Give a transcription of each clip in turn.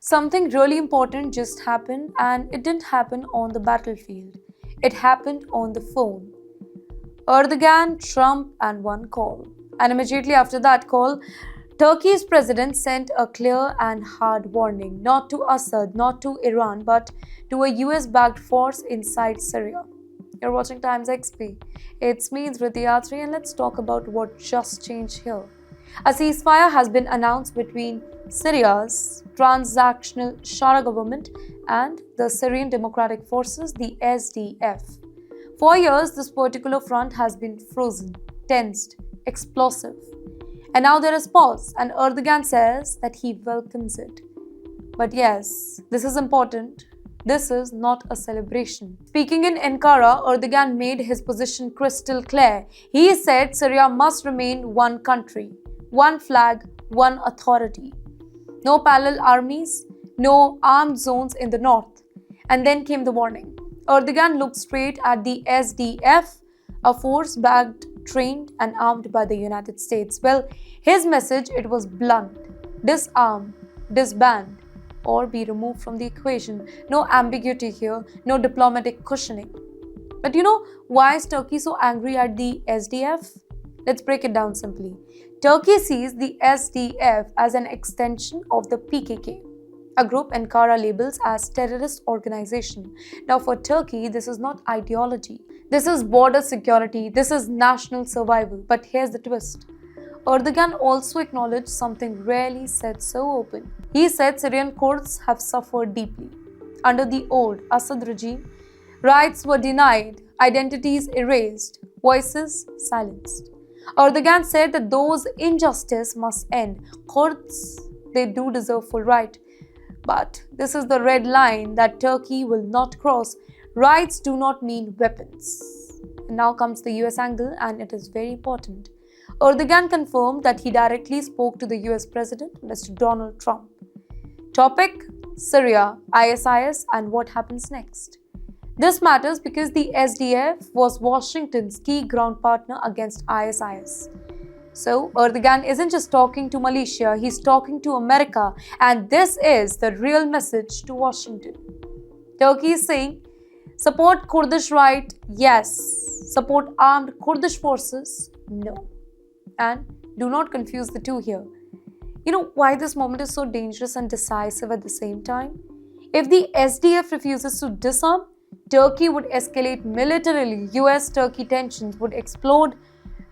Something really important just happened, and it didn't happen on the battlefield. It happened on the phone. Erdoğan, Trump, and one call. And immediately after that call, Turkey's president sent a clear and hard warning, not to Assad, not to Iran, but to a US-backed force inside Syria. You're watching TimesXP. It's me, Recep, and let's talk about what just changed here. A ceasefire has been announced between Syria's transactional Shara government and the Syrian Democratic Forces, the SDF. For years, this particular front has been frozen, tensed, explosive. And now there is pause, and Erdoğan says that he welcomes it. But yes, this is important. This is not a celebration. Speaking in Ankara, Erdoğan made his position crystal clear. He said Syria must remain one country, one flag, one authority. No parallel armies, no armed zones in the north. And then came the warning. Erdoğan looked straight at the SDF, a force backed, trained and armed by the United States. Well, his message, it was blunt. Disarm, disband, or be removed from the equation. No ambiguity here, no diplomatic cushioning. But you know, why is Turkey so angry at the SDF? Let's break it down simply. Turkey sees the SDF as an extension of the PKK, a group Ankara labels as terrorist organization. Now for Turkey, this is not ideology. This is border security. This is national survival. But here's the twist. Erdoğan also acknowledged something rarely said so open. He said Syrian Kurds have suffered deeply. Under the old Assad regime, rights were denied, identities erased, voices silenced. Erdoğan said that those injustice must end. Kurds, they do deserve full right. But this is the red line that Turkey will not cross. Rights do not mean weapons. And now comes the US angle, and it is very important. Erdoğan confirmed that he directly spoke to the US President, Mr. Donald Trump. Topic: Syria, ISIS, and what happens next. This matters because the SDF was Washington's key ground partner against ISIS. So, Erdoğan isn't just talking to Malaysia, he's talking to America, and this is the real message to Washington. Turkey is saying, support Kurdish right, yes. Support armed Kurdish forces, no. And do not confuse the two here. You know why this moment is so dangerous and decisive at the same time? If the SDF refuses to disarm, Turkey would escalate militarily, US-Turkey tensions would explode,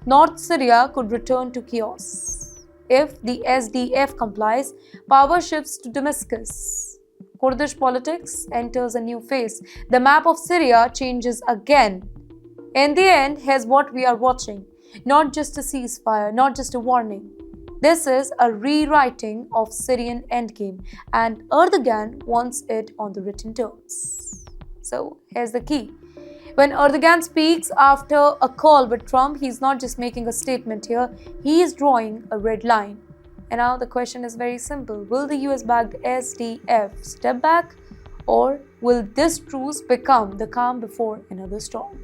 North Syria could return to chaos. If the SDF complies, power shifts to Damascus. Kurdish politics enters a new phase. The map of Syria changes again. In the end, here's what we are watching. Not just a ceasefire, not just a warning. This is a rewriting of Syrian endgame, and Erdoğan wants it on the written terms. So here's the key. When Erdoğan speaks after a call with Trump, he's not just making a statement here, he is drawing a red line. And now the question is very simple. Will the US-backed SDF step back, or will this truce become the calm before another storm?